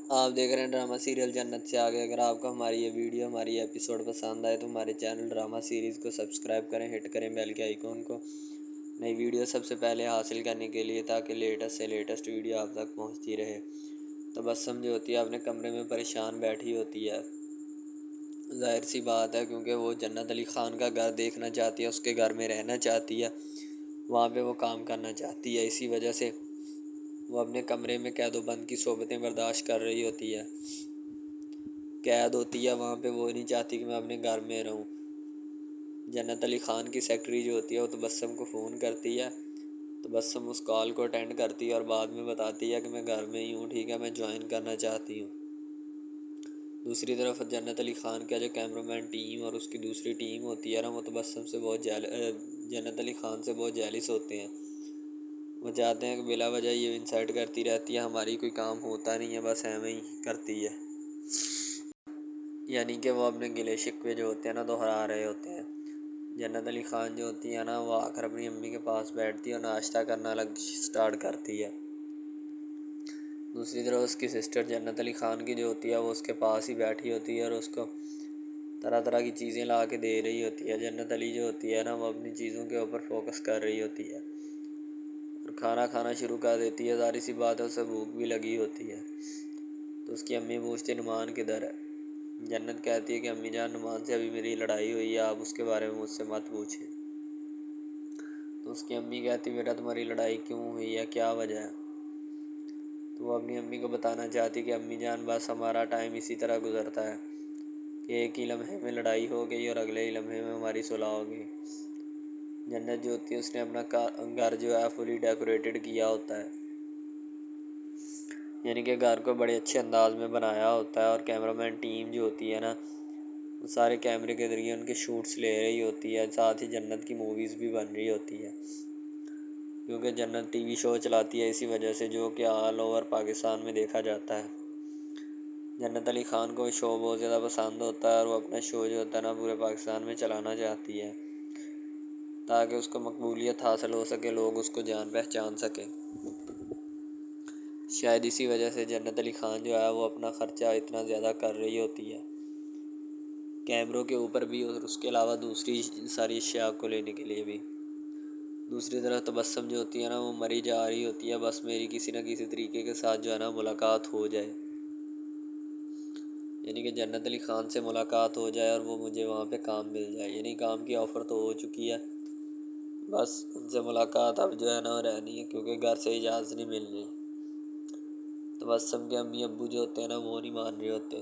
आप देख रहे हैं ड्रामा सीरियल जन्नत से आगे। अगर आपको हमारी ये वीडियो हमारी एपिसोड पसंद आए तो हमारे चैनल ड्रामा सीरीज़ को सब्सक्राइब करें, हिट करें बेल के आइकॉन को नई वीडियो सबसे पहले हासिल करने के लिए, ताकि लेटेस्ट से लेटेस्ट वीडियो आप तक पहुंचती रहे। तबस्सुम जो होती है अपने कमरे में परेशान बैठी होती है। जाहिर सी बात है, क्योंकि वो जन्नत अली ख़ान का घर देखना चाहती है, उसके घर में रहना चाहती है, वहाँ पे वो काम करना चाहती है। इसी वजह से वो अपने कमरे में कैदोबंद की सोबतें बर्दाश्त कर रही होती है। कैद होती है वहाँ पे, वो नहीं चाहती कि मैं अपने घर में रहूँ। जन्नत अली ख़ान की सेक्रेटरी जो होती है वो तबस्सुम को फ़ोन करती है। तबस्सुम उस कॉल को अटेंड करती है और बाद में बताती है कि मैं घर में ही हूँ, ठीक है, मैं ज्वाइन करना चाहती हूँ। दूसरी तरफ जन्नत अली ख़ान का जो कैमरामैन टीम और उसकी दूसरी टीम होती है ना, वो तबस्सुम से बहुत जन्नत अली ख़ान से बहुत जेलिस होते हैं। वो चाहते हैं कि बिला वजह ये इंसल्ट करती रहती है, हमारी कोई काम होता नहीं है, बस एवं ही करती है। यानी कि वो अपने गिले शिकवे जो होते हैं ना दोहरा रहे होते हैं। जन्नत अली ख़ान जो होती है ना, वो आकर अपनी अम्मी के पास बैठती है और नाश्ता करना अलग स्टार्ट करती है। दूसरी तरफ उसकी सिस्टर जन्नत अली ख़ान की जो होती है वो उसके पास ही बैठी होती है और उसको तरह तरह की चीज़ें ला के दे रही होती है। जन्नत अली जो होती है ना, वो अपनी चीज़ों के ऊपर फोकस कर रही होती है और खाना खाना शुरू कर देती है। ज़ाहिर सी बात है, उसे भूख भी लगी होती है। तो उसकी अम्मी पूछती नुमान किधर है। जन्नत कहती है कि अम्मी जान, नुमान से अभी मेरी लड़ाई हुई है, आप उसके बारे में मुझसे मत पूछें। तो उसकी अम्मी कहती बेटा तुम्हारी लड़ाई क्यों हुई है, क्या वजह है। तो वो अपनी अम्मी को बताना चाहती कि अम्मी जान बस हमारा टाइम इसी तरह गुजरता है कि एक ही लम्हे में लड़ाई हो गई और अगले ही लम्हे में हमारी सुलह हो गई। जन्नत जो होती है उसने अपना घर जो है फुली डेकोरेटेड किया होता है, यानी कि घर को बड़े अच्छे अंदाज में बनाया होता है। और कैमरामैन टीम जो होती है ना, वो सारे कैमरे के ज़रिए उनके शूट्स ले रही होती है। साथ ही जन्नत की मूवीज़ भी बन रही होती है, क्योंकि जन्नत टीवी शो चलाती है इसी वजह से, जो कि ऑल ओवर पाकिस्तान में देखा जाता है। जन्नत अली ख़ान को शो बहुत ज़्यादा पसंद होता है और वो अपना शो जो होता है ना पूरे पाकिस्तान में चलाना चाहती है, ताकि उसको मकबूलियत हासिल हो सके, लोग उसको जान पहचान सकें। शायद इसी वजह से जन्नत अली ख़ान जो है वो अपना ख़र्चा इतना ज़्यादा कर रही होती है कैमरों के ऊपर भी और उसके अलावा दूसरी सारी अशिया को लेने के लिए भी। दूसरी तरफ तबस्सुम जो होती है ना, वो मरी जा रही होती है, बस मेरी किसी न किसी तरीके के साथ जो है ना मुलाकात हो जाए, यानी कि जन्नत अली ख़ान से मुलाकात हो जाए और वो मुझे वहाँ पे काम मिल जाए। यानी काम की ऑफ़र तो हो चुकी है, बस उनसे मुलाकात अब जो है ना रहनी है, क्योंकि घर से इजाज़त नहीं मिल रही। तबस्सुम के अम्मी अब्बू जो होते हैं ना, वो नहीं मान रहे होते।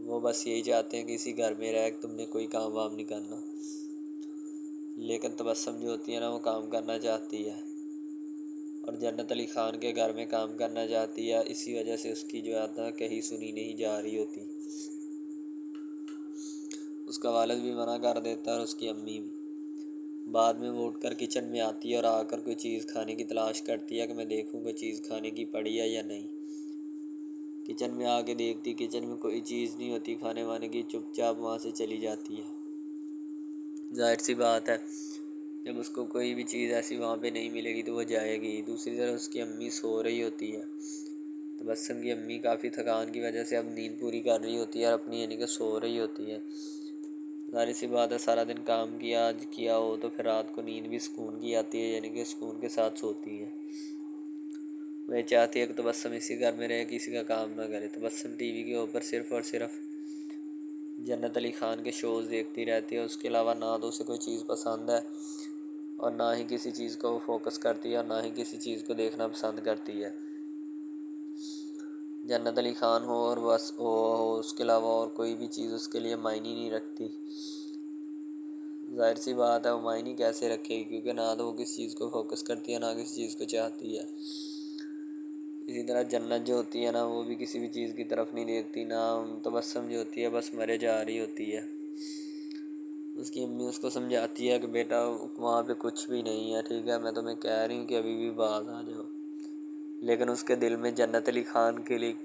वो बस यही चाहते हैं कि इसी घर में रह के तुमने कोई काम वाम नहीं करना। लेकिन तबस्सुम जो होती है ना, वो काम करना चाहती है और जन्नत अली ख़ान के घर में काम करना चाहती है। इसी वजह से उसकी जो है ना कहीं सुनी नहीं जा रही होती। उसका वालिद भी मना कर देता है और उसकी अम्मी भी। बाद में वो उठकर किचन में आती है और आकर कोई चीज़ खाने की तलाश करती है कि मैं देखूँ कोई चीज़ खाने की पड़ी है या नहीं। किचन में आके देखती, किचन में कोई चीज़ नहीं होती खाने वाने की, चुपचाप वहाँ से चली जाती है। जाहिर सी बात है, जब उसको कोई भी चीज़ ऐसी वहाँ पे नहीं मिलेगी तो वो जाएगी। दूसरी तरफ उसकी अम्मी सो रही होती है। तबस्सुम की अम्मी काफ़ी थकान की वजह से अब नींद पूरी कर रही होती है और अपनी यानी कि सो रही होती है। ज़ाहिर सी बात है, सारा दिन काम किया आज किया हो तो फिर रात को नींद भी सुकून की आती है, यानी कि सुकून के साथ सोती है। वह चाहती है कि तबस्सुम इसी घर में रहे, किसी का काम ना करे। तबस्सुम टीवी के ऊपर सिर्फ़ और सिर्फ जन्नत अली ख़ान के शोज़ देखती रहती है। उसके अलावा ना तो उसे कोई चीज़ पसंद है और ना ही किसी चीज़ को वो फोकस करती है और ना ही किसी चीज़ को देखना पसंद करती है। जन्नत अली ख़ान हो और बस वो हो, उसके अलावा और कोई भी चीज़ उसके लिए मायने नहीं रखती। ज़ाहिर सी बात है, वो मायने कैसे रखेगी, क्योंकि ना तो वो किसी चीज़ को फोकस करती है, ना किसी चीज़ को चाहती है। इसी तरह जन्नत जो होती है ना, वो भी किसी भी चीज़ की तरफ नहीं देखती। ना तबस्सुम जो होती है बस मरे जा रही होती है। उसकी अम्मी उसको समझाती है कि बेटा वहाँ पे कुछ भी नहीं है, ठीक है, मैं तुम्हें कह रही हूँ कि अभी भी बाहर आ जाओ। लेकिन उसके दिल में जन्नत अली ख़ान के लिए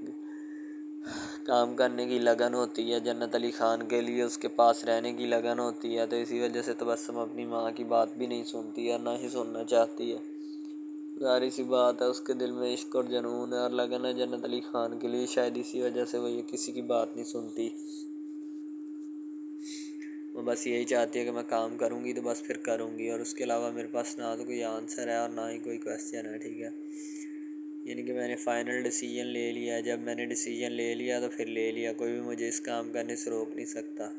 काम करने की लगन होती है, जन्नत अली ख़ान के लिए उसके पास रहने की लगन होती है। तो इसी वजह से तबस्सुम अपनी माँ की बात भी नहीं सुनती है, ना ही सुनना चाहती है। ज़ाहिर सी बात है उसके दिल में इश्क और जुनून है और लगन है जन्नत अली ख़ान के लिए, शायद इसी वजह से वो ये किसी की बात नहीं सुनती। वो बस यही चाहती है कि मैं काम करूँगी तो बस फिर करूँगी, और उसके अलावा मेरे पास ना तो कोई आंसर है और ना ही कोई क्वेश्चन है, ठीक है। यानी कि मैंने फ़ाइनल डिसीजन ले लिया। जब मैंने डिसीजन ले लिया तो फिर ले लिया, कोई भी मुझे इस काम करने से रोक नहीं सकता।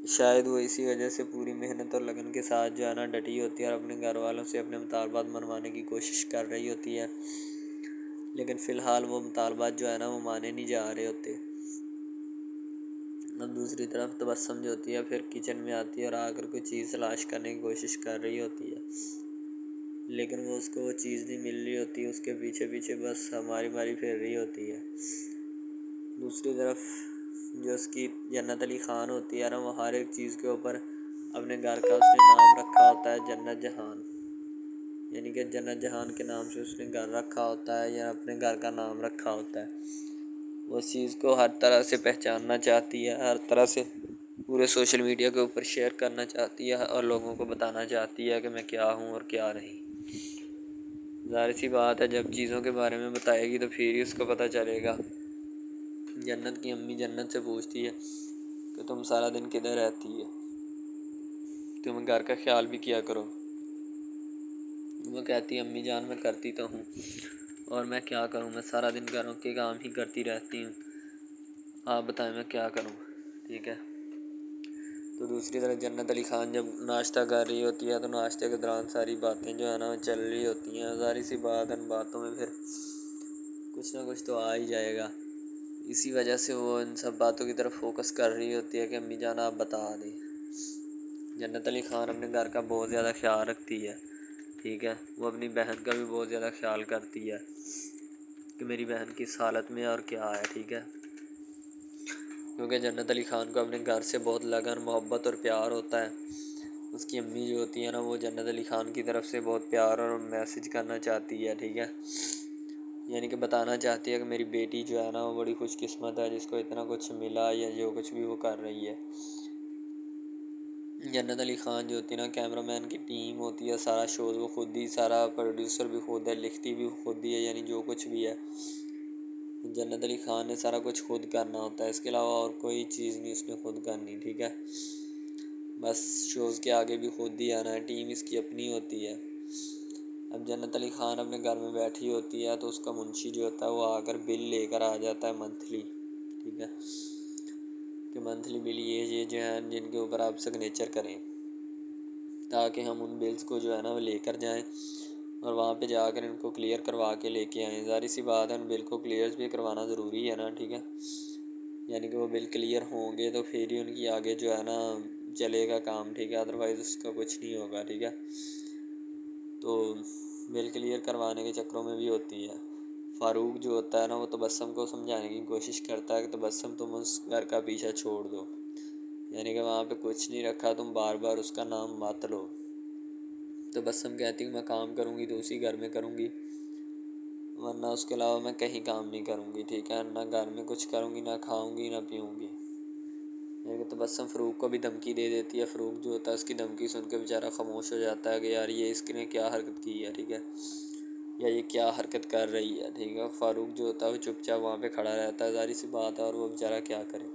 शायद वो इसी वजह से पूरी मेहनत और लगन के साथ जो है ना डटी होती है और अपने घर वालों से अपने मुतालबात मनवाने की कोशिश कर रही होती है, लेकिन फ़िलहाल वो मुतालबात जो है ना वो माने नहीं जा रहे होते। अब दूसरी तरफ तबस्सुम जो होती है फिर किचन में आती है और आकर कोई चीज़ तलाश करने की कोशिश कर रही होती है, लेकिन वो चीज़ नहीं मिल रही होती। उसके पीछे पीछे बस हमारी मारी फिर रही होती है। दूसरी तरफ जो उसकी जन्नत अली ख़ान होती है ना, वो हर एक चीज़ के ऊपर अपने घर का उसने नाम रखा होता है जन्नत जहान, यानी कि जन्नत जहान के नाम से उसने घर रखा होता है या अपने घर का नाम रखा होता है। वो उस चीज़ को हर तरह से पहचानना चाहती है, हर तरह से पूरे सोशल मीडिया के ऊपर शेयर करना चाहती है और लोगों को बताना चाहती है कि मैं क्या हूँ और क्या नहीं। ज़ाहिर सी बात है जब चीज़ों के बारे में बताएगी तो फिर ही उसको पता चलेगा। जन्नत की अम्मी जन्नत से पूछती है कि तुम सारा दिन किधर रहती है, तुम घर का ख्याल भी किया करो। वो कहती है अम्मी जान मैं करती तो हूँ, और मैं क्या करूँ, मैं सारा दिन घरों के काम ही करती रहती हूँ, आप बताएं मैं क्या करूँ, ठीक है। तो दूसरी तरफ जन्नत अली ख़ान जब नाश्ता कर रही होती है तो नाश्ते के दौरान सारी बातें जो है ना चल रही होती हैं। ज़ाहिर सी बात है, इन बातों में फिर कुछ ना कुछ तो आ ही जाएगा। इसी वजह से वो इन सब बातों की तरफ फोकस कर रही होती है कि अम्मी जान आप बता दें। जन्नत अली ख़ान अपने घर का बहुत ज़्यादा ख्याल रखती है, ठीक है। वो अपनी बहन का भी बहुत ज़्यादा ख्याल करती है कि मेरी बहन किस हालत में और क्या है, ठीक है। क्योंकि जन्नत अली ख़ान को अपने घर से बहुत लगन मोहब्बत और प्यार होता है। उसकी अम्मी जो होती है ना वो जन्नत अली ख़ान की तरफ से बहुत प्यार और मैसेज करना चाहती है, ठीक है। यानी कि बताना चाहती है कि मेरी बेटी जो है ना वो बड़ी खुशकिस्मत है जिसको इतना कुछ मिला या जो कुछ भी वो कर रही है। जन्नत अली ख़ान जो होती है ना, कैमरामैन की टीम होती है, सारा शोज़ वो खुद ही, सारा प्रोड्यूसर भी खुद है, लिखती भी खुद ही है, यानी जो कुछ भी है जन्नत अली ख़ान ने सारा कुछ खुद करना होता है। इसके अलावा और कोई चीज़ नहीं उसने खुद करनी, ठीक है। बस शोज़ के आगे भी खुद ही आना है, टीम इसकी अपनी होती है। अब जन्नत अली ख़ान अपने घर में बैठी होती है तो उसका मुंशी जो होता है वो आकर बिल लेकर आ जाता है मंथली, ठीक है, कि मंथली बिल ये जो हैं जिनके ऊपर आप सिग्नेचर करें, ताकि हम उन बिल्स को जो है ना वो लेकर जाएं और वहाँ पे जाकर इनको क्लियर करवा के लेके आएँ। ज़ाहिर सी बात है उन बिल को क्लियर भी करवाना ज़रूरी है ना, ठीक है। यानी कि वो बिल क्लियर होंगे तो फिर ही उनकी आगे जो है ना चलेगा काम, ठीक है, अदरवाइज़ उसका कुछ नहीं होगा, ठीक है। तो बिल क्लियर करवाने के चक्करों में भी होती है। फ़ारूक जो होता है ना वो तबस्सुम को समझाने की कोशिश करता है कि तबस्सुम तुम उस घर का पीछा छोड़ दो, यानी कि वहाँ पे कुछ नहीं रखा, तुम बार बार उसका नाम मत लो। तबस्सुम कहती हूँ मैं काम करूँगी तो उसी घर में करूँगी, वरना उसके अलावा मैं कहीं काम नहीं करूँगी, ठीक है। ना घर में कुछ करूँगी, ना खाऊँगी, ना पीऊँगी। यानी कि तबस्सुम फ़रूक को भी धमकी दे देती है। फ़रूक जो होता है उसकी धमकी सुन के बेचारा खामोश हो जाता है कि यार ये इसने क्या हरकत की है, ठीक है, या ये क्या हरकत कर रही है, ठीक है। फ़ारूक जो होता है वो चुपचाप वहाँ पे खड़ा रहता है, ज़ाहिर सी बात है, और वो बेचारा क्या करे,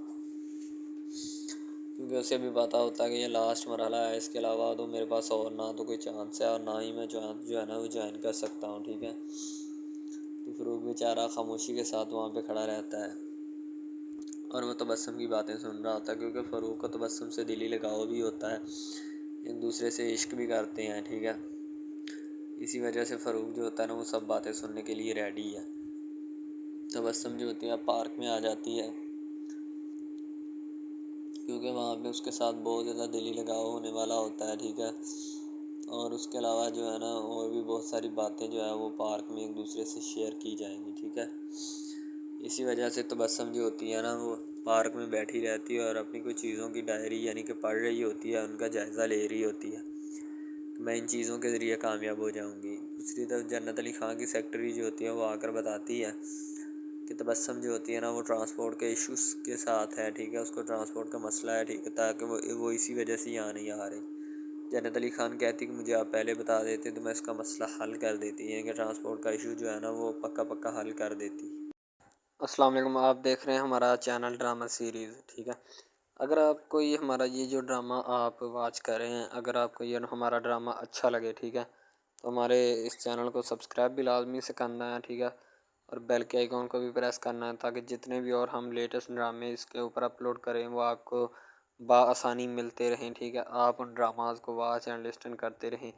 क्योंकि उसे भी पता होता है कि ये लास्ट मरहला है, इसके अलावा तो मेरे पास और ना तो कोई चांस है और ना ही मैं जो है ना वो ज्वाइन कर सकता हूँ, ठीक है। तो फ़ारूक बेचारा खामोशी के साथ वहाँ पे खड़ा रहता है और वो तबस्सुम की बातें सुन रहा होता है, क्योंकि फ़ारूक को तबस्सुम से दिली लगाव भी होता है, एक दूसरे से इश्क भी करते हैं, ठीक है। इसी वजह से फ़ारूक जो होता है ना वो सब बातें सुनने के लिए रेडी है। तबस्सुम जो होती है पार्क में आ जाती है, क्योंकि वहाँ पे उसके साथ बहुत ज़्यादा दिली लगाव होने वाला होता है, ठीक है। और उसके अलावा जो है ना और भी बहुत सारी बातें जो है वो पार्क में एक दूसरे से शेयर की जाएंगी, ठीक है। इसी वजह से तबस्सुम जो होती है ना वो पार्क में बैठी रहती है और अपनी कुछ चीज़ों की डायरी यानी कि पढ़ रही होती है, उनका जायज़ा ले रही होती है, मैं इन चीज़ों के ज़रिए कामयाब हो जाऊंगी। दूसरी तरफ जन्नत अली ख़ान की सेक्रेटरी जो होती है वो आकर बताती है कि तबस्सुम जो होती है ना वो ट्रांसपोर्ट के इश्यूज़ के साथ है, ठीक है, उसको ट्रांसपोर्ट का मसला है, ठीक है, ताकि वो इसी वजह से यहाँ नहीं आ रही। जन्नत अली ख़ान कहती कि मुझे आप पहले बता देते तो मैं इसका मसला हल कर देती, यानी कि ट्रांसपोर्ट का इशू जो है ना वो पक्का पक्का हल कर देती। अस्सलाम वालेकुम, आप देख रहे हैं हमारा चैनल ड्रामा सीरीज़, ठीक है। अगर आपको ये हमारा ये जो ड्रामा आप वॉच कर रहे हैं, अगर आपको ये हमारा ड्रामा अच्छा लगे, ठीक है, तो हमारे इस चैनल को सब्सक्राइब भी लाजमी से करना है, ठीक है, और बेल के आइकॉन को भी प्रेस करना है ताकि जितने भी और हम लेटेस्ट ड्रामे इसके ऊपर अपलोड करें वो आपको बआसानी मिलते रहें, ठीक है। आप उन ड्रामाज को वॉच एंड लिस्टन करते रहें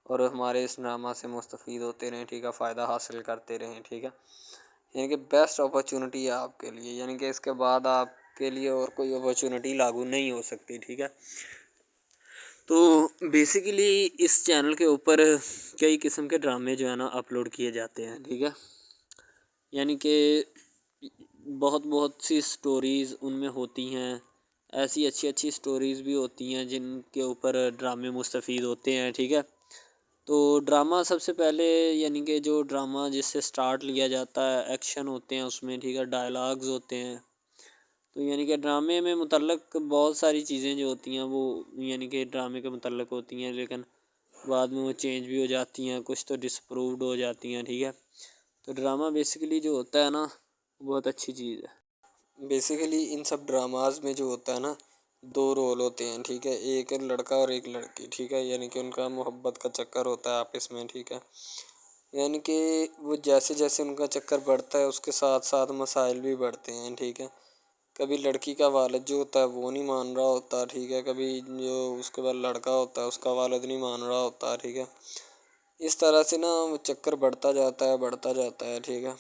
और हमारे इस ड्रामा से मुस्तफ़ीद होते रहें, ठीक है, फ़ायदा हासिल करते रहें, ठीक है। यानी कि बेस्ट अपॉर्चुनिटी है आपके लिए, यानी कि इसके बाद आपके लिए और कोई अपॉर्चुनिटी लागू नहीं हो सकती, ठीक है। तो बेसिकली इस चैनल के ऊपर कई किस्म के ड्रामे जो है ना अपलोड किए जाते हैं, ठीक है। यानी कि बहुत बहुत सी स्टोरीज़ उनमें होती हैं, ऐसी अच्छी अच्छी स्टोरीज़ भी होती हैं जिनके ऊपर ड्रामे मुस्तफ़ीद होते हैं, ठीक है। तो ड्रामा सबसे पहले यानी कि जो ड्रामा जिससे स्टार्ट लिया जाता है, एक्शन होते हैं उसमें, ठीक है, डायलॉग्स होते हैं। तो यानी कि ड्रामे में मुतल्लक बहुत सारी चीज़ें जो होती हैं वो यानी कि ड्रामे के मुतल्लक होती हैं, लेकिन बाद में वो चेंज भी हो जाती हैं, कुछ तो डिसअप्रूव्ड हो जाती हैं, ठीक है। तो ड्रामा बेसिकली जो होता है ना बहुत अच्छी चीज़ है। बेसिकली इन सब ड्रामाज में जो होता है ना दो रोल होते हैं, ठीक है, एक लड़का और एक लड़की, ठीक है, यानी कि उनका मोहब्बत का चक्कर होता है आपस में, ठीक है। यानी कि वो जैसे जैसे उनका चक्कर बढ़ता है उसके साथ साथ मसाइल भी बढ़ते हैं, ठीक है। कभी लड़की का वालिद जो होता है वो नहीं मान रहा होता, ठीक है, कभी जो उसके बाद लड़का होता है उसका वालिद नहीं मान रहा होता, ठीक है। इस तरह से ना वो चक्कर बढ़ता जाता है, ठीक है।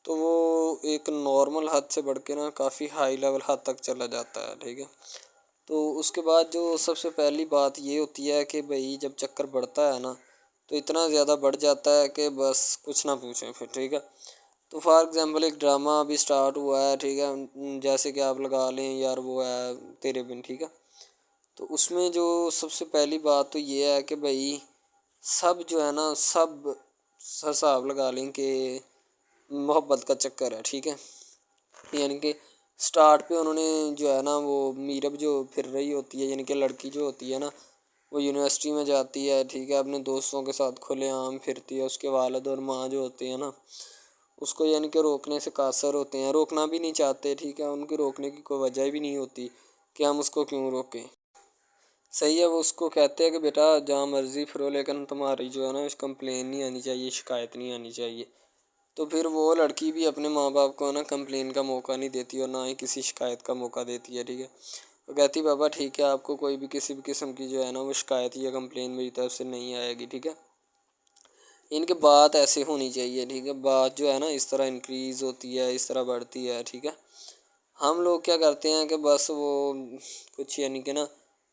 तो वो एक नॉर्मल हद से बढ़ के ना काफ़ी हाई लेवल हद तक चला जाता है, ठीक है। तो उसके बाद जो सबसे पहली बात ये होती है कि भाई जब चक्कर बढ़ता है ना तो इतना ज़्यादा बढ़ जाता है कि बस कुछ ना पूछें फिर, ठीक है। तो फॉर एग्ज़ाम्पल एक ड्रामा अभी स्टार्ट हुआ है, ठीक है, जैसे कि आप लगा लें यार वो है तेरे बिन, ठीक है। तो उसमें जो सबसे पहली बात तो ये है कि भाई सब जो है ना सब हिसाब लगा लें कि मोहब्बत का चक्कर है, ठीक है। यानी कि स्टार्ट पे उन्होंने जो है ना वो मीरब जो फिर रही होती है, यानी कि लड़की जो होती है ना वो यूनिवर्सिटी में जाती है, ठीक है, अपने दोस्तों के साथ खुलेआम फिरती है। उसके वालिद और माँ जो होते हैं ना उसको यानी कि रोकने से कासर होते हैं, रोकना भी नहीं चाहते, ठीक है, उनके रोकने की कोई वजह भी नहीं होती कि हम उसको क्यों रोकें। सही है, वो उसको कहते हैं कि बेटा जहाँ मर्ज़ी फिरो लेकिन तुम्हारी जो है ना कंप्लेन नहीं आनी चाहिए, शिकायत नहीं आनी चाहिए। तो फिर वो लड़की भी अपने माँ बाप को ना कंप्लेन का मौका नहीं देती और ना ही किसी शिकायत का मौका देती है, ठीक है। वो कहती बाबा ठीक है, आपको कोई भी किसी भी किस्म की जो है ना वो शिकायत या कंप्लेन मेरी तरफ से नहीं आएगी, ठीक है। इनकी बात ऐसे होनी चाहिए, ठीक है, बात जो है ना इस तरह इंक्रीज़ होती है, इस तरह बढ़ती है, ठीक है। हम लोग क्या करते हैं कि बस वो कुछ यानी कि ना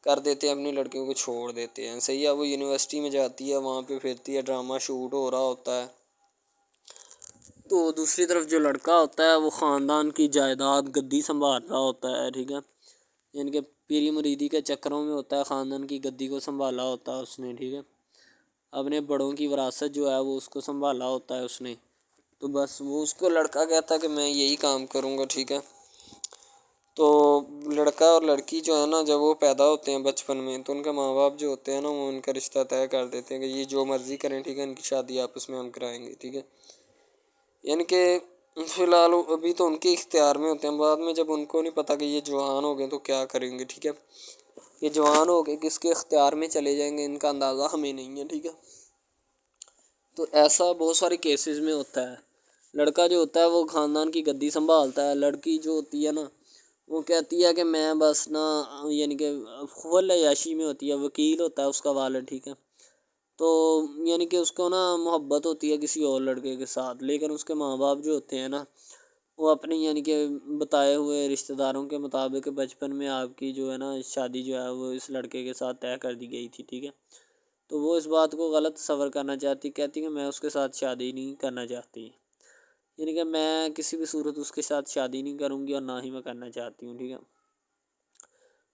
कर देते हैं, अपनी लड़कियों को छोड़ देते हैं। सही है, वो यूनिवर्सिटी में जाती है, वहाँ पे फिरती है, ड्रामा शूट हो रहा होता है। तो दूसरी तरफ जो लड़का होता है वो ख़ानदान की जायदाद गद्दी संभाल रहा होता है, ठीक है। यानी कि पीरी मुरीदी के चक्करों में होता है, ख़ानदान की गद्दी को संभाला होता है उसने, ठीक है। अपने बड़ों की विरासत जो है वो उसको संभाला होता है उसने। तो बस वो उसको लड़का कहता है कि मैं यही काम करूँगा, ठीक है। तो लड़का और लड़की जो है ना जब वो पैदा होते हैं बचपन में तो उनके माँ बाप जो होते हैं ना वो उनका रिश्ता तय कर देते हैं कि ये जो मर्ज़ी करें, ठीक है, इनकी शादी आपस में हम कराएंगे, ठीक है। यानी कि फ़िलहाल अभी तो उनके इख्तियार में होते हैं, बाद में जब उनको नहीं पता कि ये जवान हो गए तो क्या करेंगे, ठीक है। ये जवान हो गए किसके इख्तियार में चले जाएंगे इनका अंदाज़ा हमें नहीं है, ठीक है। तो ऐसा बहुत सारे केसेस में होता है। लड़का जो होता है वो ख़ानदान की गद्दी संभालता है, लड़की जो होती है ना वो कहती है कि मैं बस ना यानी कि फुल अय्याशी में होती है, वकील होता है उसका वालिद, ठीक है। तो यानी कि उसको ना मोहब्बत होती है किसी और लड़के के साथ, लेकिन उसके माँ बाप जो होते हैं ना वो अपनी यानी कि बताए हुए रिश्तेदारों के मुताबिक बचपन में आपकी जो है ना शादी जो है वो इस लड़के के साथ तय कर दी गई थी, ठीक है। तो वो इस बात को गलत तस्वर करना चाहती, कहती कि मैं उसके साथ शादी नहीं करना चाहती, यानी कि मैं किसी भी सूरत उसके साथ शादी नहीं करूँगी और ना ही मैं करना चाहती हूँ, ठीक है।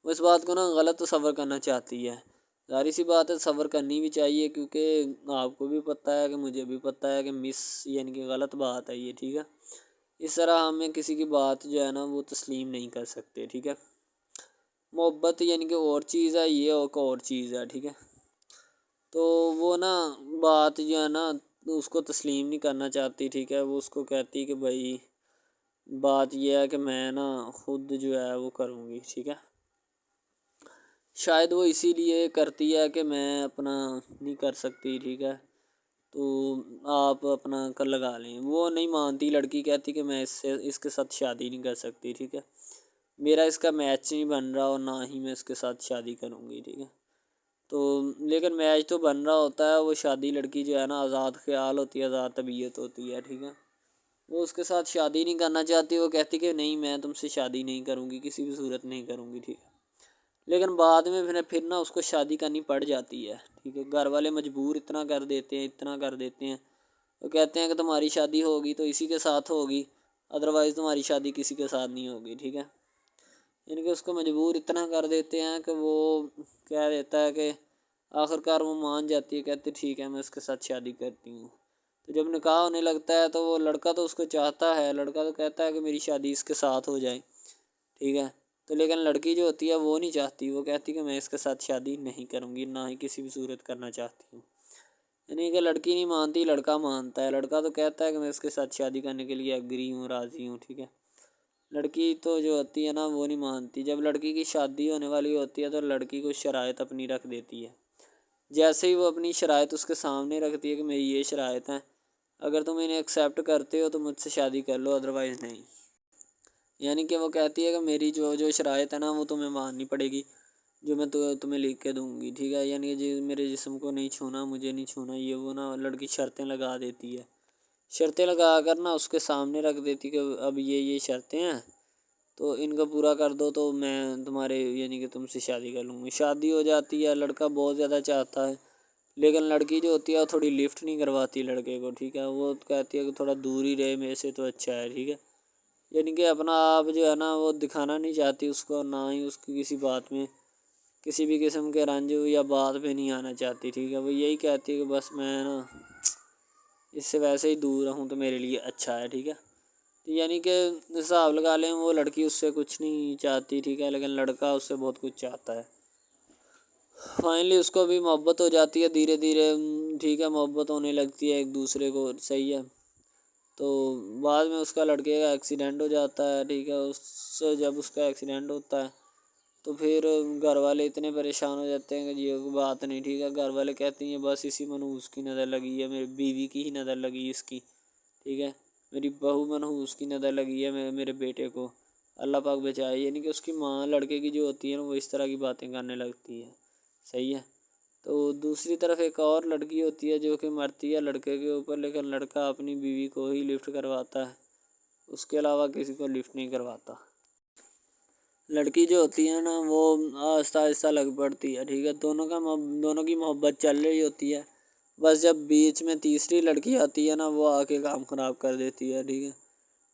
वो इस बात को ना गलत तस्वर करना चाहती है। ज़ाहिर सी बात है सब्र करनी भी चाहिए क्योंकि आपको भी पता है कि मुझे भी पता है कि मिस यानी कि गलत बात है ये, ठीक है। इस तरह हमें किसी की बात जो है ना वो तस्लीम नहीं कर सकते, ठीक है। मोहब्बत यानी कि और चीज़ है, ये एक और चीज़ है, ठीक है। तो वो ना बात जो है ना उसको तस्लीम नहीं करना चाहती, ठीक है। वो उसको कहती कि भाई बात ये है कि मैं ना खुद जो है वो करूँगी, ठीक है। शायद वो इसीलिए करती है कि मैं अपना नहीं कर सकती, ठीक है, तो आप अपना कर लगा लें। वो नहीं मानती, लड़की कहती कि मैं इसके साथ शादी नहीं कर सकती, ठीक है। मेरा इसका मैच नहीं बन रहा और ना ही मैं इसके साथ शादी करूँगी, ठीक है। तो लेकिन मैच तो बन रहा होता है, वो शादी लड़की जो है ना आज़ाद ख्याल होती है, आज़ाद तबीयत होती है, ठीक है। वो उसके साथ शादी नहीं करना चाहती, वो कहती कि नहीं मैं तुमसे शादी नहीं करूँगी, किसी भी सूरत नहीं करूँगी, ठीक है। लेकिन बाद में फिर ना उसको शादी करनी पड़ जाती है, ठीक है। घर वाले मजबूर इतना कर देते हैं, इतना कर देते हैं। वो कहते हैं कि तुम्हारी शादी होगी तो इसी के साथ होगी, अदरवाइज़ तुम्हारी शादी किसी के साथ नहीं होगी, ठीक है। यानी कि उसको मजबूर इतना कर देते हैं कि वो कह देता है कि आखिरकार वो मान जाती है, कहती ठीक है मैं इसके साथ शादी करती हूँ। तो जब निकाह होने लगता है तो वो लड़का तो उसको चाहता है, लड़का तो कहता है कि मेरी शादी इसके साथ हो जाए, ठीक है। तो लेकिन लड़की जो होती है वो नहीं चाहती, वो कहती कि मैं इसके साथ शादी नहीं करूँगी, ना ही किसी भी सूरत करना चाहती हूँ। यानी कि लड़की नहीं मानती, लड़का मानता है। लड़का तो कहता है कि मैं इसके साथ शादी करने के लिए एग्री हूँ, राज़ी हूँ, ठीक है। लड़की तो जो होती है ना वो नहीं मानती। जब लड़की की शादी होने वाली होती है तो लड़की को शराइत अपनी रख देती है। जैसे ही वो अपनी शराइत उसके सामने रखती है कि मेरी ये शराइत हैं, अगर तुम इन्हें एक्सेप्ट करते हो तो मुझसे शादी कर लो, अदरवाइज़ नहीं। यानी कि वो कहती है कि मेरी जो जो शराइत है ना वो तुम्हें माननी पड़ेगी, जो मैं तुम्हें लिख के दूँगी, ठीक है। यानी कि जी मेरे जिस्म को नहीं छूना, मुझे नहीं छूना, ये वो ना लड़की शर्तें लगा देती है। शर्तें लगा कर ना उसके सामने रख देती कि अब ये शर्तें हैं, तो इनको पूरा कर दो तो मैं तुम्हारे यानी कि तुमसे शादी कर लूँगी। शादी हो जाती है, लड़का बहुत ज़्यादा चाहता है, लेकिन लड़की जो होती है वो थोड़ी लिफ्ट नहीं करवाती लड़के को, ठीक है। वो कहती है कि थोड़ा दूर ही रहे मेरे से तो अच्छा है, ठीक है। यानी कि अपना आप जो है ना वो दिखाना नहीं चाहती उसको, ना ही उसकी किसी बात में किसी भी किस्म के रंज या बात पे नहीं आना चाहती, ठीक है। वो यही कहती है कि बस मैं ना इससे वैसे ही दूर रहूँ तो मेरे लिए अच्छा है, ठीक है। तो यानी कि हिसाब लगा लें वो लड़की उससे कुछ नहीं चाहती, ठीक है, लेकिन लड़का उससे बहुत कुछ चाहता है। फाइनली उसको भी मोहब्बत हो जाती है धीरे धीरे, ठीक है, मोहब्बत होने लगती है एक दूसरे को, सही है। तो बाद में उसका लड़के का एक्सीडेंट हो जाता है, ठीक है। उससे जब उसका एक्सीडेंट होता है तो फिर घर वाले इतने परेशान हो जाते हैं कि ये कोई बात नहीं, ठीक है। घर वाले कहते हैं बस इसी मनहूस की नज़र लगी है, मेरी बीवी की ही नज़र लगी है इसकी, ठीक है। मेरी बहू मनहूस की नज़र लगी है मेरे बेटे को, अल्लाह पाक बचाए। यानी कि उसकी माँ लड़के की जो होती है ना वो इस तरह की बातें करने लगती है, सही है। तो दूसरी तरफ एक और लड़की होती है जो कि मरती है लड़के के ऊपर, लेकिन लड़का अपनी बीवी को ही लिफ्ट करवाता है, उसके अलावा किसी को लिफ्ट नहीं करवाता। लड़की जो होती है ना वो आहिस्ता आहिस्ता लग पड़ती है, ठीक है। दोनों की मोहब्बत चल रही होती है, बस जब बीच में तीसरी लड़की आती है ना वो आके काम ख़राब कर देती है, ठीक है।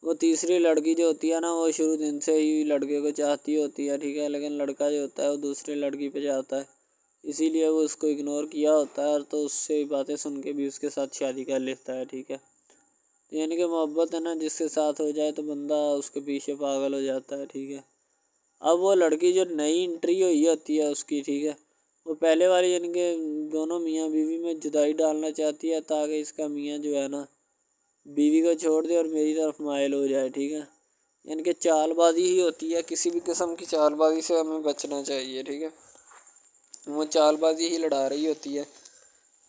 वो तीसरी लड़की जो होती है ना वो शुरू दिन से ही लड़के को चाहती होती है, ठीक है, लेकिन लड़का जो होता है वो दूसरी लड़की पे जाता है, इसीलिए वो उसको इग्नोर किया होता है, तो उससे बातें सुन के भी उसके साथ शादी कर लेता है, ठीक है। तो यानी कि मोहब्बत है ना जिसके साथ हो जाए तो बंदा उसके पीछे पागल हो जाता है, ठीक है। अब वो लड़की जो नई एंट्री हुई होती है उसकी, ठीक है, वो पहले वाली यानी कि दोनों मियाँ बीवी में जुदाई डालना चाहती है ताकि इसका मियाँ जो है ना बीवी को छोड़ दे और मेरी तरफ माइल हो जाए, ठीक है। यानी कि चालबाजी ही होती है, किसी भी किस्म की चालबाजी से हमें बचना चाहिए, ठीक है। वो चालबाजी ही लड़ा रही होती है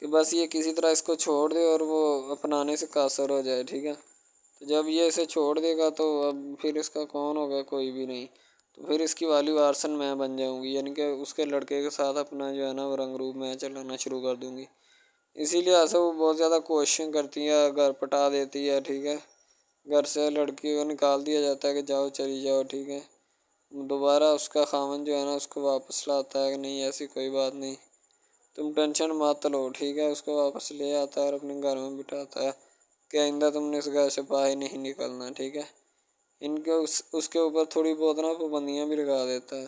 कि बस ये किसी तरह इसको छोड़ दे और वो अपनाने से कासर हो जाए, ठीक है। तो जब ये इसे छोड़ देगा तो अब फिर इसका कौन होगा, कोई भी नहीं। तो फिर इसकी वाली वारसन मैं बन जाऊंगी, यानी कि उसके लड़के के साथ अपना जो है ना वो रंग रूप मैं चलाना शुरू कर दूंगी। इसीलिए ऐसा वो बहुत ज़्यादा कोशिशें करती है, घर पटा देती है, ठीक है। घर से लड़की को निकाल दिया जाता है कि जाओ चली जाओ, ठीक है। दोबारा उसका खामन जो है ना उसको वापस लाता है कि नहीं ऐसी कोई बात नहीं, तुम टेंशन मत लो, ठीक है। उसको वापस ले आता है और अपने घर में बिठाता है कि आइंदा तुमने इस घर से बाहर नहीं निकलना, ठीक है। इनके उसके ऊपर थोड़ी बहुत ना पाबंदियाँ भी लगा देता है।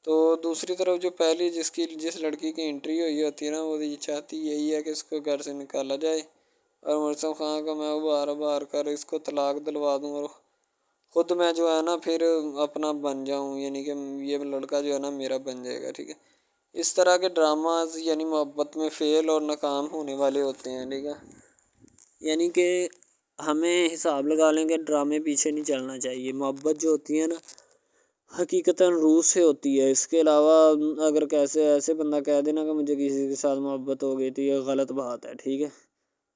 तो दूसरी तरफ जो पहली जिस लड़की की एंट्री हुई होती है ना वो ये चाहती यही है कि इसको घर से निकाला जाए और मुर्सम खां को मैं बार बार कर इसको तलाक दिलवा दूँ और खुद मैं जो है ना फिर अपना बन जाऊँ, यानी कि ये लड़का जो है ना मेरा बन जाएगा, ठीक है। इस तरह के ड्रामाज यानी मोहब्बत में फ़ेल और नाकाम होने वाले होते हैं, ठीक है। यानी कि हमें हिसाब लगा लें कि ड्रामे पीछे नहीं चलना चाहिए। मोहब्बत जो होती है ना हकीकतन रूह से होती है। इसके अलावा अगर कैसे ऐसे बंदा कह देना कि मुझे किसी के साथ मोहब्बत हो गई, तो ये गलत बात है, ठीक है।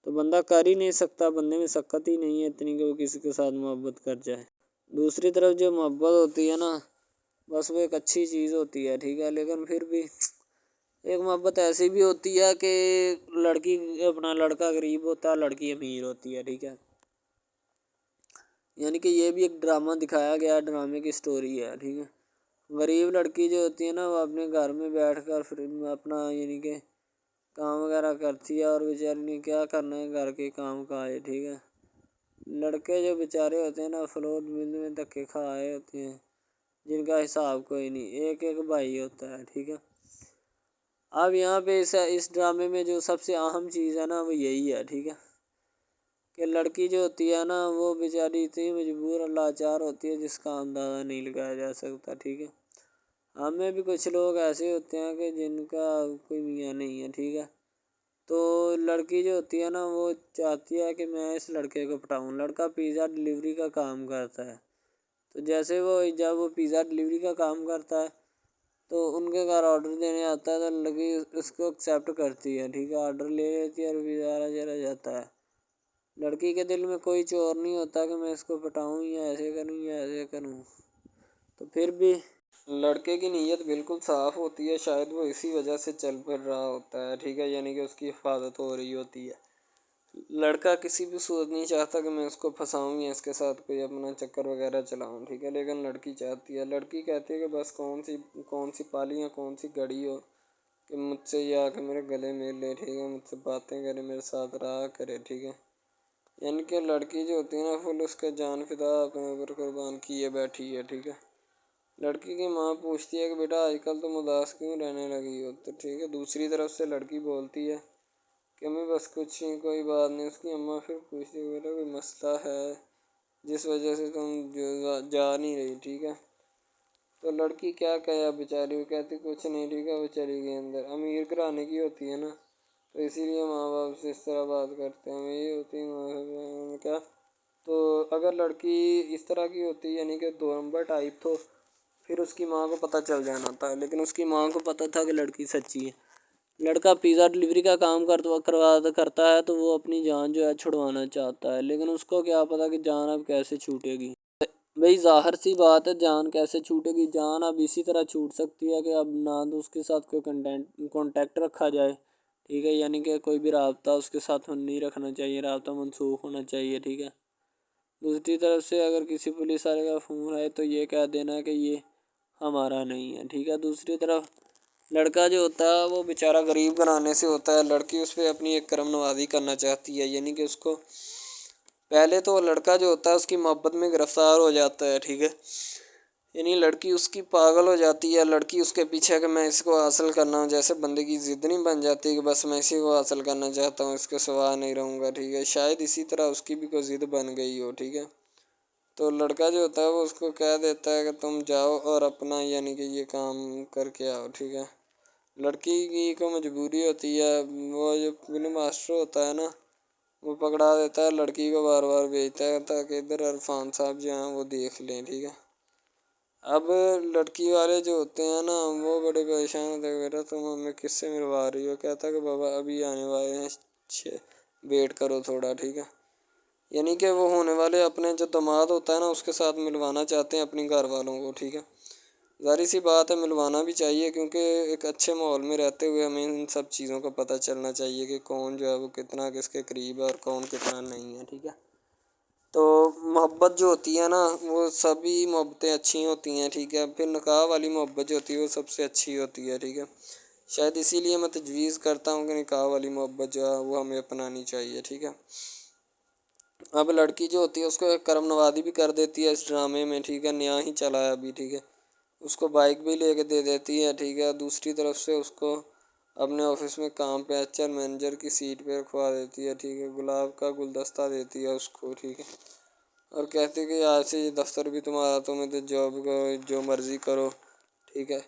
तो बंदा कर ही नहीं सकता, बंदे में सकत ही नहीं है इतनी कि वो किसी के साथ मोहब्बत कर जाए। दूसरी तरफ जो मोहब्बत होती है ना, बस वो एक अच्छी चीज़ होती है, ठीक है। लेकिन फिर भी एक मोहब्बत ऐसी भी होती है कि लड़की अपना लड़का गरीब होता है, लड़की अमीर होती है, ठीक है। यानी कि ये भी एक ड्रामा दिखाया गया, ड्रामे की स्टोरी है, ठीक है। गरीब लड़की जो होती है ना, वो अपने घर में बैठ कर फिर अपना यानी कि काम वगैरह करती है, और बेचारी ने क्या करना है घर के काम का है, ठीक है। लड़के जो बेचारे होते हैं ना, फ्लोर मिल में धक्के खाए होते हैं, जिनका हिसाब कोई नहीं, एक एक भाई होता है, ठीक है। अब यहाँ पे इस ड्रामे में जो सबसे अहम चीज़ है ना, वो यही है, ठीक है, कि लड़की जो होती है ना, वो बेचारी इतनी मजबूर और लाचार होती है जिसका अंदाज़ा नहीं लगाया जा सकता, ठीक है। हमें भी कुछ लोग ऐसे होते हैं कि जिनका कोई मियाँ नहीं है, ठीक है। तो लड़की जो होती है ना, वो चाहती है कि मैं इस लड़के को पटाऊँ। लड़का पिज़्ज़ा डिलीवरी का काम करता है, तो जैसे वो जब वो पिज़्ज़ा डिलीवरी का काम करता है, तो उनके घर ऑर्डर देने आता है, तो लड़की उसको एक्सेप्ट करती है, ठीक है। ऑर्डर ले लेती है और पिज़्ज़ा चला जाता है। लड़की के दिल में कोई चोर नहीं होता कि मैं इसको पटाऊँ या ऐसे करूँ या ऐसे करूँ। तो फिर भी लड़के की नीयत बिल्कुल साफ़ होती है, शायद वो इसी वजह से चल फिर रहा होता है, ठीक है। यानी कि उसकी हिफाजत हो रही होती है। लड़का किसी भी सूरत नहीं चाहता कि मैं उसको फंसाऊँ या इसके साथ कोई अपना चक्कर वगैरह चलाऊँ, ठीक है। लेकिन लड़की चाहती है, लड़की कहती है कि बस कौन सी पाली या कौन सी घड़ी हो कि मुझसे ये आके मेरे गले मिल ले, ठीक है, मुझसे बातें करे, मेरे साथ रहा करे, ठीक है। यानी कि लड़की जो होती है ना, फुल उसका जान फिदा अपने ऊपर कुर्बान किए बैठी है, ठीक है। लड़की की माँ पूछती है कि बेटा आजकल तुम उदास क्यों रहने लगी हो, तो ठीक है। दूसरी तरफ से लड़की बोलती है कि मैं बस कुछ नहीं, कोई बात नहीं। उसकी अम्मा फिर पूछती है बेटा कोई मसला है जिस वजह से तुम जा नहीं रही, ठीक है। तो लड़की क्या कहे, अब बेचारी वो कहती कुछ नहीं, ठीक है। वो चली गई अंदर। अमीर घराने की होती है ना, तो इसीलिए माँ बाप से इस तरह बात करते हैं। ये होती है माँ क्या। तो अगर लड़की इस तरह की होती यानी कि दो नंबर टाइप, तो फिर उसकी माँ को पता चल जाना था। लेकिन उसकी माँ को पता था कि लड़की सच्ची है। लड़का पिज़्ज़ा डिलीवरी का काम करता है, तो वो अपनी जान जो है छुड़वाना चाहता है। लेकिन उसको क्या पता कि जान अब कैसे छूटेगी। भाई ज़ाहिर सी बात है, जान कैसे छूटेगी। जान अब इसी तरह छूट सकती है कि अब ना तो उसके साथ कोई कॉन्टेक्ट रखा जाए, ठीक है। यानी कि कोई भी राब्ता उसके साथ नहीं रखना चाहिए, राब्ता मनसूख होना चाहिए, ठीक है। दूसरी तरफ से अगर किसी पुलिस वाले का फ़ोन आए, तो ये कह देना कि ये हमारा नहीं है, ठीक है। दूसरी तरफ लड़का जो होता है वो बेचारा गरीब घराने से होता है। लड़की उस पर अपनी एक करम नवाज़ी करना चाहती है, यानी कि उसको पहले तो लड़का जो होता है उसकी मोहब्बत में गिरफ़्तार हो जाता है, ठीक है। यानी लड़की उसकी पागल हो जाती है। लड़की उसके पीछे कि मैं इसको हासिल करना हूँ, जैसे बंदे की ज़िद नहीं बन जाती कि बस मैं इसी को हासिल करना चाहता हूँ, इसके सिवा नहीं रहूँगा, ठीक है। शायद इसी तरह उसकी भी कोई ज़िद बन गई हो, ठीक है। तो लड़का जो होता है वो उसको कह देता है कि तुम जाओ और अपना यानी कि ये काम करके आओ, ठीक है। लड़की की को मजबूरी होती है। वो जो फिल्म मास्टर होता है ना, वो पकड़ा देता है, लड़की को बार बार भेजता है ताकि इधर इरफान साहब जो हैं वो देख लें, ठीक है। अब लड़की वाले जो होते हैं ना, वो बड़े परेशान होते हैं, बेटा तुम हमें किससे मिलवा रही हो। कहता है कि बाबा अभी आने वाले हैं, वेट करो थोड़ा, ठीक है। यानी कि वो होने वाले अपने जो दामाद होता है ना, उसके साथ मिलवाना चाहते हैं अपनी घर वालों को, ठीक है। ज़ाहिर सी बात है, मिलवाना भी चाहिए, क्योंकि एक अच्छे माहौल में रहते हुए हमें इन सब चीज़ों का पता चलना चाहिए कि कौन जो है वो कितना किसके करीब है और कौन कितना नहीं है, ठीक है। तो मोहब्बत जो होती है ना, वो सभी मोहब्बतें अच्छी होती हैं, ठीक है। फिर निकाह वाली मोहब्बत जो होती है वो सबसे अच्छी होती है, ठीक है। शायद इसीलिए मैं तजवीज़ करता हूँ कि निकाह वाली मोहब्बत जो है वो हमें अपनानी चाहिए, ठीक है। अब लड़की जो होती है उसको एक करम नवाज़ी भी कर देती है इस ड्रामे में, ठीक है। नया ही चला है अभी, ठीक है। उसको बाइक भी लेके दे देती है, ठीक है। दूसरी तरफ से उसको अपने ऑफिस में काम पे एचआर मैनेजर की सीट पे रखवा देती है, ठीक है। गुलाब का गुलदस्ता देती है उसको, ठीक है। और कहती कि आज से ये दफ्तर भी तुम्हारा, तुम्हें तो जॉब करो जो मर्ज़ी करो, ठीक है,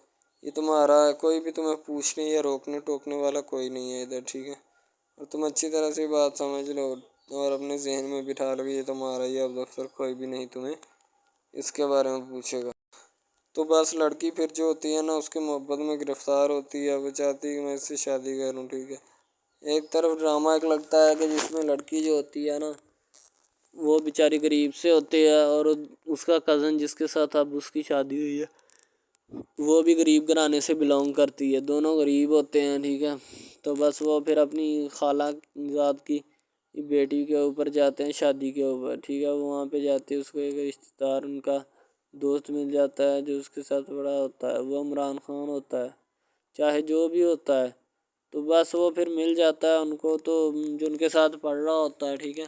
ये तुम्हारा है, कोई भी तुम्हें पूछने या रोकने टोकने वाला कोई नहीं है इधर, ठीक है। और तुम अच्छी तरह से बात समझ लो और अपने जहन में बिठा लो कि ये तुम्हारा ही अब दफ्तर, कोई भी नहीं तुम्हें इसके बारे में पूछेगा। तो बस लड़की फिर जो होती है ना उसके मोहब्बत में गिरफ्तार होती है, वो चाहती है कि मैं इससे शादी करूँ, ठीक है। एक तरफ ड्रामा एक लगता है कि जिसमें लड़की जो होती है ना वो बेचारी गरीब से होती है और उसका कज़न जिसके साथ अब उसकी शादी हुई है वो भी गरीब घराने से बिलोंग करती है, दोनों गरीब होते हैं, ठीक है। तो बस वो फिर अपनी खाला जात की बेटी के ऊपर जाते हैं शादी के ऊपर, ठीक है। वो वहाँ पे जाते हैं, उसको एक रिश्तेदार उनका दोस्त मिल जाता है जो उसके साथ बड़ा होता है, वो इमरान खान होता है, चाहे जो भी होता है। तो बस वो फिर मिल जाता है उनको, तो जो उनके साथ पढ़ रहा होता है, ठीक है।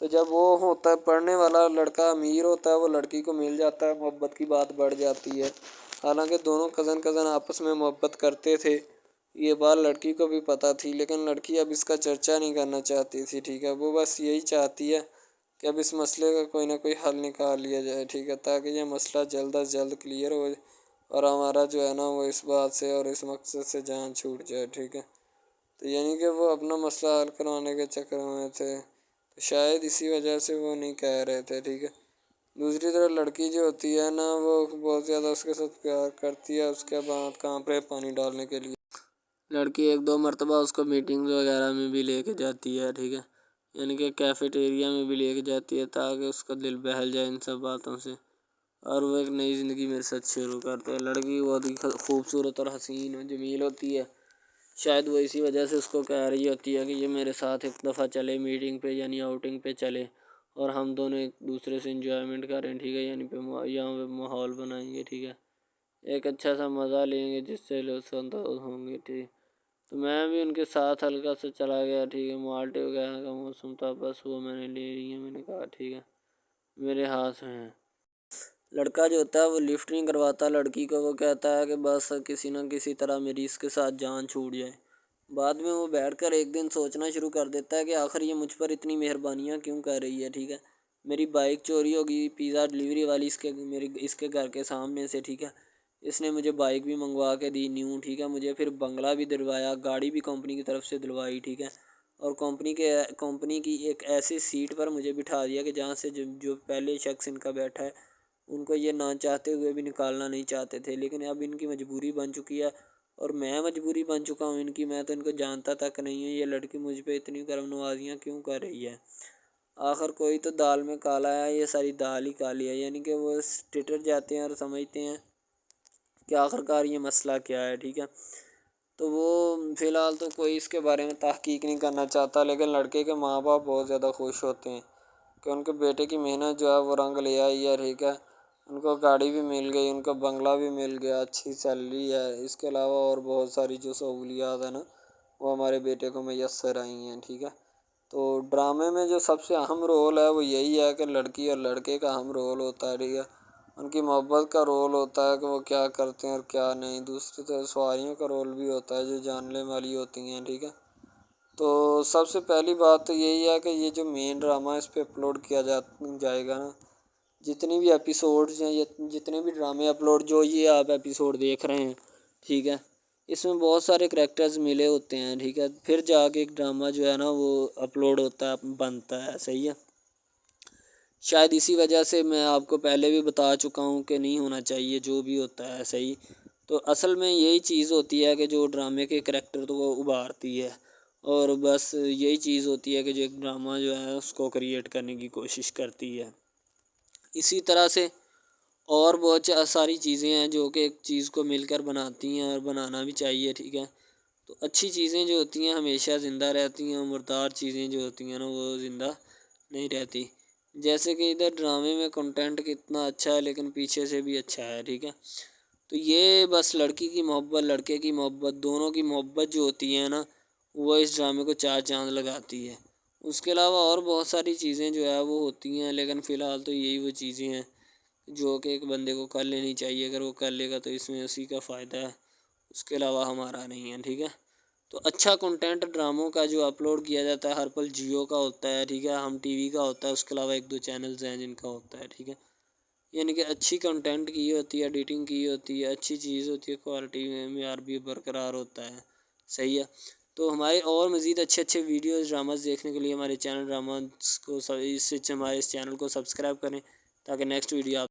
तो जब वो होता है पढ़ने वाला लड़का अमीर होता है, वो लड़की को मिल जाता है, मोहब्बत की बात बढ़ जाती है। हालांकि दोनों कज़न आपस में मोहब्बत करते थे, ये बात लड़की को भी पता थी, लेकिन लड़की अब इसका चर्चा नहीं करना चाहती थी, ठीक है। वो बस यही चाहती है कि अब इस मसले का कोई ना कोई हल निकाल लिया जाए, ठीक है, ताकि ये मसला जल्द अज जल्द क्लियर हो और हमारा जो है ना वो इस बात से और इस मकसद से जान छूट जाए, ठीक है। तो यानी कि वो अपना मसला हल करवाने के चक्कर में थे, तो शायद इसी वजह से वो नहीं कह रहे थे, ठीक है। दूसरी तरफ लड़की जो होती है ना वो बहुत ज़्यादा उसके साथ प्यार करती है, उसके बाद कहाँ पे पानी डालने के लिए लड़की एक दो मरतबा उसको मीटिंग्स वगैरह में भी लेके जाती है, ठीक है, यानी कि कैफेटेरिया में भी लेके जाती है ताकि उसका दिल बहल जाए इन सब बातों से और वो एक नई ज़िंदगी मेरे साथ शुरू करते हैं। लड़की बहुत ही खूबसूरत और हसीन और जमील होती है, शायद वो इसी वजह से उसको कह रही होती है कि ये मेरे साथ एक दफ़ा चले मीटिंग पे यानी आउटिंग पे चले और हम दोनों एक दूसरे से इंजॉयमेंट करें, ठीक है, यानी पे यहाँ पे माहौल बनाएंगे, ठीक है, एक अच्छा सा मज़ा लेंगे जिससे लोग संतोष होंगे, ठीक। तो मैं भी उनके साथ हल्का सा चला गया, ठीक है। माल्टे वगैरह का मौसम था, बस वो मैंने ले ली है, मैंने कहा ठीक है मेरे हाथ में है। लड़का जो होता है वो लिफ्ट नहीं करवाता लड़की को, वो कहता है कि बस किसी न किसी तरह मेरी इसके साथ जान छूट जाए। बाद में वो बैठकर एक दिन सोचना शुरू कर देता है कि आखिर ये मुझ पर इतनी मेहरबानियाँ क्यों कर रही है, ठीक है। मेरी बाइक चोरी होगी, पिज़्ज़ा डिलीवरी वाली इसके घर के सामने से, ठीक है। इसने मुझे बाइक भी मंगवा के दी न्यू, ठीक है, मुझे फिर बंगला भी दिलवाया, गाड़ी भी कंपनी की तरफ से दिलवाई, ठीक है। और कंपनी की एक ऐसी सीट पर मुझे बिठा दिया कि जहाँ से जो पहले शख्स इनका बैठा है उनको ये ना चाहते हुए भी निकालना नहीं चाहते थे, लेकिन अब इनकी मजबूरी बन चुकी है और मैं मजबूरी बन चुका हूँ इनकी। मैं तो इनको जानता तक नहीं हूँ, ये लड़की मुझ पे इतनी करम नवाजियाँ क्यों कर रही है। आखिर कोई तो दाल में काला है, ये सारी दाल ही काली है, यानी कि वो टिटर जाते हैं और समझते हैं कि आखिरकार ये मसला क्या है, ठीक है। तो वो फ़िलहाल तो कोई इसके बारे में तहकीक नहीं करना चाहता, लेकिन लड़के के माँ बाप बहुत ज़्यादा खुश होते हैं कि उनके बेटे की मेहनत जो है वो रंग ले आई है, ठीक है। उनको गाड़ी भी मिल गई, उनको बंगला भी मिल गया, अच्छी सैलरी है, इसके अलावा और बहुत सारी जो सहूलियात है ना वो हमारे बेटे को मैसर आई हैं, ठीक है। तो ड्रामे में जो सबसे अहम रोल है वो यही है कि लड़की और लड़के का अहम रोल होता है, ठीक है। उनकी मोहब्बत का रोल होता है कि वो क्या करते हैं और क्या नहीं। दूसरी तरफ सवारियों का रोल भी होता है जो जानने वाली होती हैं, ठीक है। तो सबसे पहली बात तो यही है कि ये जो मेन ड्रामा है इस पे अपलोड किया जाएगा ना, जितनी भी एपिसोड्स हैं या जितने भी ड्रामे अपलोड जो ये आप एपिसोड देख रहे हैं, ठीक है, इसमें बहुत सारे करैक्टर्स मिले होते हैं, ठीक है, फिर जाके एक ड्रामा जो है ना वो अपलोड होता है, बनता है, सही है। शायद इसी वजह से मैं आपको पहले भी बता चुका हूँ कि नहीं होना चाहिए जो भी होता है, सही। तो असल में यही चीज़ होती है कि जो ड्रामे के करैक्टर तो वो उभारती है और बस यही चीज़ होती है कि जो एक ड्रामा जो है उसको क्रिएट करने की कोशिश करती है। इसी तरह से और बहुत सारी चीज़ें हैं जो कि एक चीज़ को मिलकर बनाती हैं और बनाना भी चाहिए, ठीक है। तो अच्छी चीज़ें जो होती हैं हमेशा ज़िंदा रहती हैं, मुर्दार चीज़ें जो होती हैं ना वो ज़िंदा नहीं रहती। जैसे कि इधर ड्रामे में कंटेंट कितना अच्छा है लेकिन पीछे से भी अच्छा है, ठीक है। तो ये बस लड़की की मोहब्बत लड़के की मोहब्बत दोनों की मोहब्बत जो होती है ना वो इस ड्रामे को चार चाँद लगाती है। उसके अलावा और बहुत सारी चीज़ें जो है वो होती हैं, लेकिन फ़िलहाल तो यही वो चीज़ें हैं जो कि एक बंदे को कर लेनी चाहिए। अगर वो कर लेगा तो इसमें उसी का फ़ायदा है, उसके अलावा हमारा नहीं है, ठीक है। तो अच्छा कंटेंट ड्रामों का जो अपलोड किया जाता है हर पल जियो का होता है, ठीक है, हम टीवी का होता है, उसके अलावा 1-2 चैनल्स हैं जिनका होता है, ठीक है। यानी कि अच्छी कंटेंट की होती है, एडिटिंग की होती है, अच्छी चीज़ होती है, क्वालिटी में मेयार भी बरकरार होता है, सही है। तो हमारे और मज़ीद अच्छे वीडियोज़ ड्रामास देखने के लिए हमारे चैनल ड्रामास को हमारे इस चैनल को सब्सक्राइब करें ताकि नेक्स्ट वीडियो आप